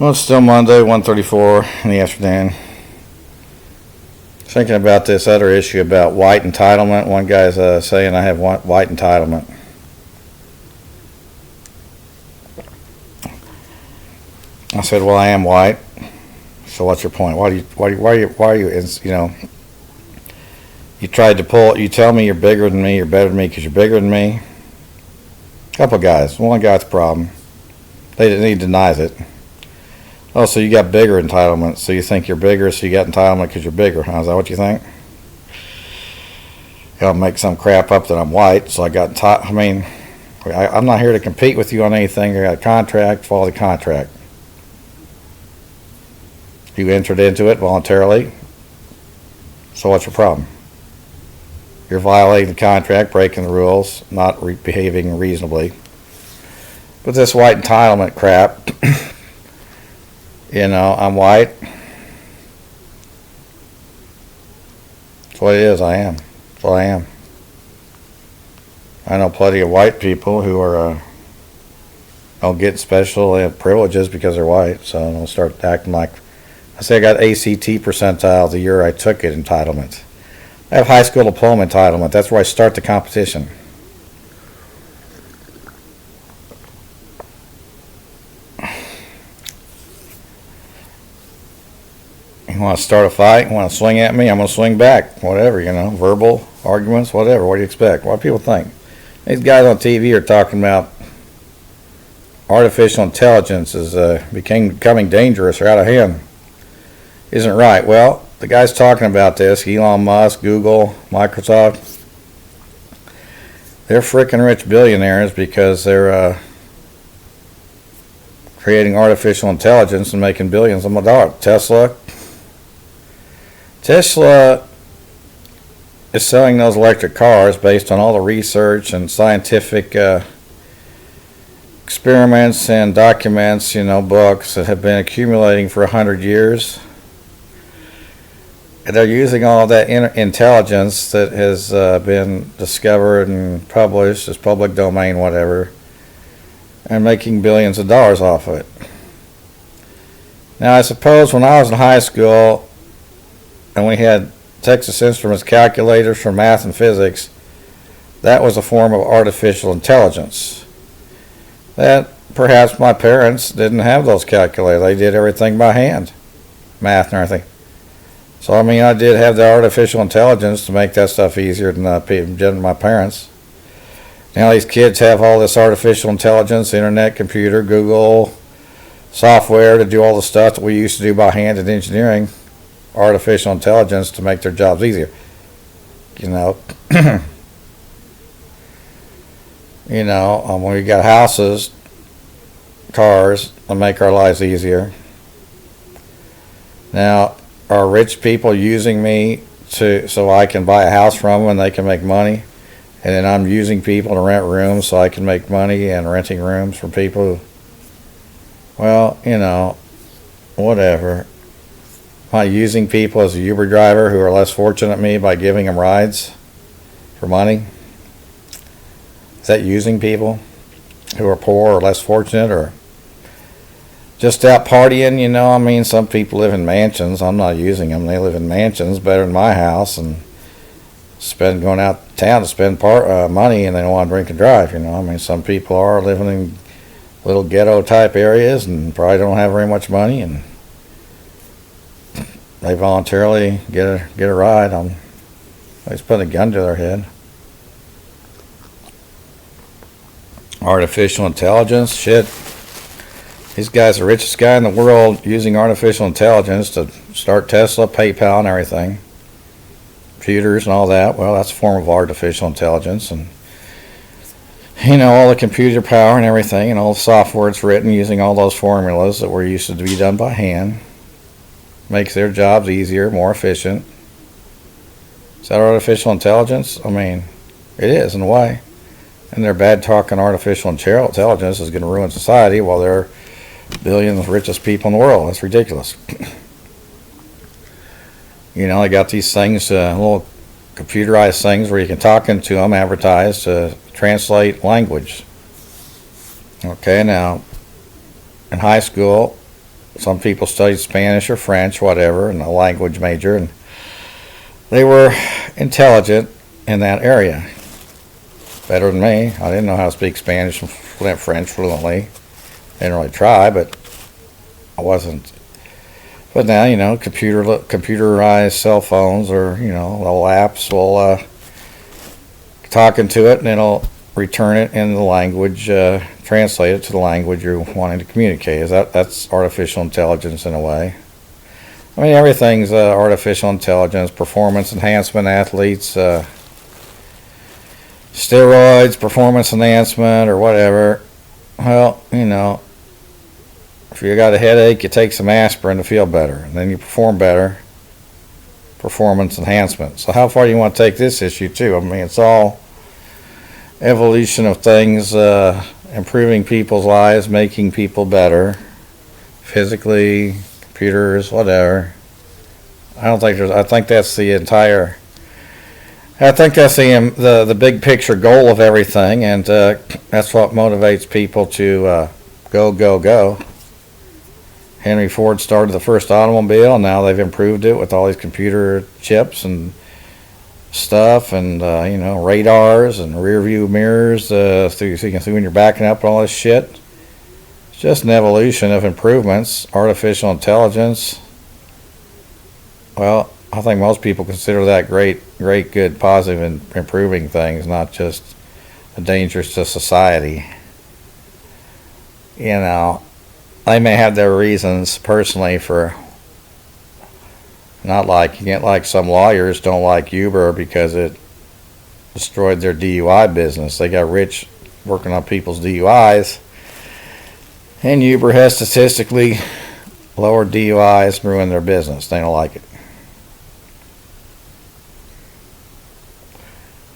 Well, it's still Monday, 1:34 in the afternoon. Thinking about this other issue about white entitlement. One guy's saying I have white entitlement. I said, well, I am white. So what's your point? Why are you, you tried to pull, you tell me you're bigger than me, you're better than me because you're bigger than me. A couple of guys. One guy's the problem. He denies it. Oh, so you got bigger entitlement. So you think you're bigger, so you got entitlement because you're bigger. Huh? Is that what you think? I'll make some crap up that I'm white, so I got entitlement. I mean, I'm not here to compete with you on anything. I got a contract, follow the contract. You entered into it voluntarily, so what's your problem? You're violating the contract, breaking the rules, not behaving reasonably. But this white entitlement crap, I'm white. That's what it is. I am. That's what I am. I know plenty of white people who are don't get special privileges because they're white, so don't start acting like. I say I got ACT percentile the year I took it entitlement. I have high school diploma entitlement. That's where I start the competition. You want to start a fight? You want to swing at me? I'm going to swing back. Whatever, verbal arguments, whatever. What do you expect? What do people think? These guys on TV are talking about artificial intelligence is becoming dangerous or out of hand. Isn't right. Well, the guys talking about this, Elon Musk, Google, Microsoft, they're freaking rich billionaires because they're creating artificial intelligence and making billions of dollars. Tesla is selling those electric cars based on all the research and scientific experiments and documents, books that have been accumulating for 100 years. And they're using all that intelligence that has been discovered and published as public domain, whatever, and making billions of dollars off of it. Now, I suppose when I was in high school and we had Texas Instruments calculators for math and physics, that was a form of artificial intelligence. That perhaps my parents didn't have those calculators. They did everything by hand, math and everything. So, I did have the artificial intelligence to make that stuff easier than my parents. Now these kids have all this artificial intelligence, internet, computer, Google, software to do all the stuff that we used to do by hand in engineering. Artificial intelligence to make their jobs easier. When we got houses, cars, to make our lives easier. Now, are rich people using me so I can buy a house from them and they can make money? And then I'm using people to rent rooms so I can make money and renting rooms for people. Well, whatever. Am I using people as a Uber driver who are less fortunate than me by giving them rides for money? Is that using people who are poor or less fortunate or just out partying? Some people live in mansions. I'm not using them. They live in mansions better than my house and going out to town to spend money and they don't want to drink and drive. Some people are living in little ghetto type areas and probably don't have very much money and they voluntarily get a ride. They just put a gun to their head. Artificial intelligence, shit. These guys are the richest guy in the world using artificial intelligence to start Tesla, PayPal, and everything. Computers and all that. Well, that's a form of artificial intelligence. And, all the computer power and everything and all the software it's written using all those formulas that were used to be done by hand. Makes their jobs easier, more efficient. Is that artificial intelligence? It is in a way. And their bad talking artificial intelligence is going to ruin society while they're billions of richest people in the world. That's ridiculous. They got these things, little computerized things where you can talk into them, advertise to translate language. Okay, now in high school, some people studied Spanish or French, whatever, and a language major, and they were intelligent in that area. Better than me. I didn't know how to speak Spanish and French fluently. Didn't really try, but I wasn't. But now, computerized cell phones or, little apps will talk into it and it'll return it in the language, translate it to the language you're wanting to communicate. That's artificial intelligence in a way. I mean, everything's artificial intelligence, performance enhancement, athletes, steroids, performance enhancement, or whatever. Well, if you got a headache, you take some aspirin to feel better, and then you perform better. Performance enhancement. So how far do you want to take this issue too? I mean, it's all evolution of things, improving people's lives, making people better, physically, computers, whatever. I think that's the big picture goal of everything, and that's what motivates people to go. Henry Ford started the first automobile, and now they've improved it with all these computer chips and stuff, and radars and rear view mirrors, so you can see when you're backing up and all this shit. It's just an evolution of improvements. Artificial intelligence, well, I think most people consider that great, good, positive, and improving things, not just dangerous to society. They may have their reasons personally for not liking it, like some lawyers don't like Uber because it destroyed their DUI business. They got rich working on people's DUIs, and Uber has statistically lowered DUIs and ruined their business. They don't like it.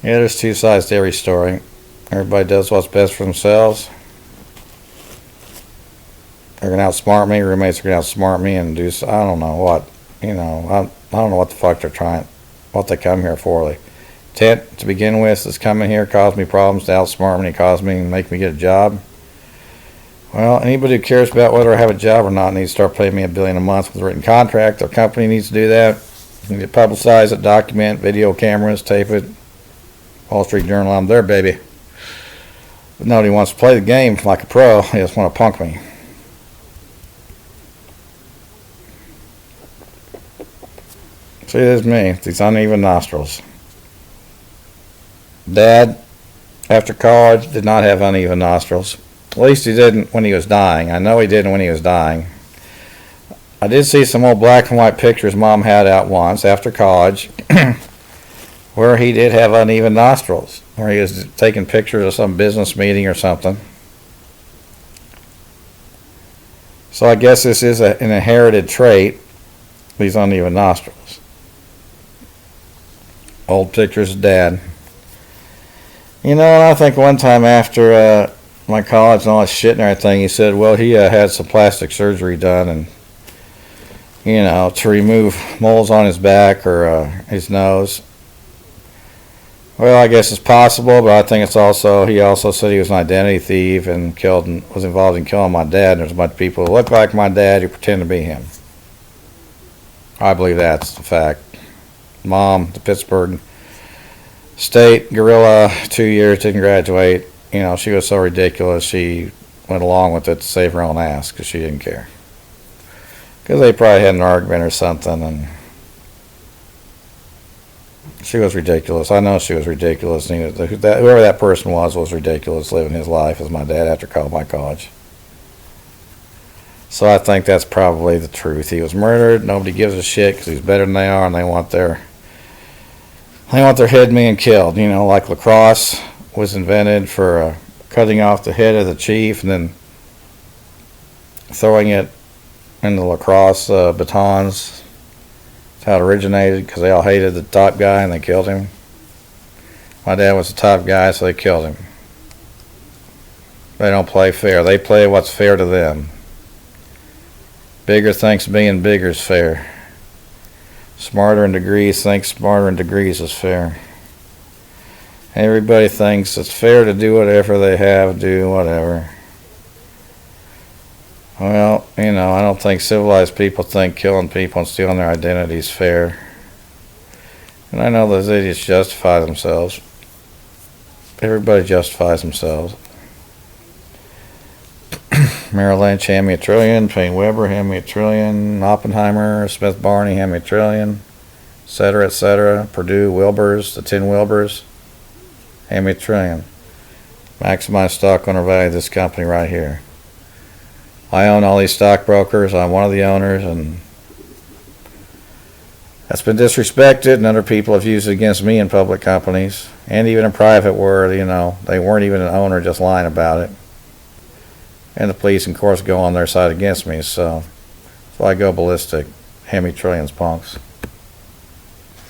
Yeah, there's two sides to every story. Everybody does what's best for themselves. They're going to outsmart me. Roommates are going to outsmart me and do, I don't know what, I don't know what the fuck they're trying, what they come here for. Like, Ted, to begin with, is coming here, caused me problems to outsmart me, caused me and make me get a job. Well, anybody who cares about whether I have a job or not needs to start paying me $1 billion a month with a written contract. Their company needs to do that. You need to publicize it, document, video cameras, tape it. Wall Street Journal, I'm there, baby. But nobody wants to play the game like a pro. They just want to punk me. See, there's me, these uneven nostrils. Dad, after college, did not have uneven nostrils. At least he didn't when he was dying. I know he didn't when he was dying. I did see some old black and white pictures Mom had out once after college where he did have uneven nostrils, where he was taking pictures of some business meeting or something. So I guess this is an inherited trait, these uneven nostrils. Old pictures of Dad. And I think one time after my college and all that shit and everything, he said, well, he had some plastic surgery done, and to remove moles on his back or his nose. Well, I guess it's possible, but I think it's also, he also said he was an identity thief and was involved in killing my dad. And there's a bunch of people who look like my dad who pretend to be him. I believe that's the fact. Mom, the Pittsburgh State gorilla, 2 years, didn't graduate. She was so ridiculous, she went along with it to save her own ass because she didn't care. Because they probably had an argument or something, and she was ridiculous. I know she was ridiculous. Whoever that person was ridiculous living his life as my dad after my college. So I think that's probably the truth. He was murdered. Nobody gives a shit because he's better than they are, and they want their head being killed. Like lacrosse was invented for cutting off the head of the chief and then throwing it in the lacrosse batons. That's how it originated, because they all hated the top guy and they killed him. My dad was the top guy, so they killed him. They don't play fair. They play what's fair to them. Bigger thinks being bigger is fair. Smarter in degrees thinks smarter in degrees is fair. Everybody thinks it's fair to do whatever they have, do whatever. Well, You know, I don't think civilized people think killing people and stealing their identity is fair. And I know those idiots justify themselves. Everybody justifies themselves. Merrill Lynch, hand me $1 trillion. Payne Weber, hand me $1 trillion. Oppenheimer, Smith Barney, hand me $1 trillion. Etc., etc. Purdue, Wilburs, the 10 Wilburs, hand me $1 trillion. Maximize stock owner value of this company right here. I own all these stockbrokers. I'm one of the owners, and that's been disrespected, and other people have used it against me in public companies and even in private where, you know, they weren't even an owner, just lying about it. And the police, of course, go on their side against me, so I go ballistic. Hand me trillions, punks.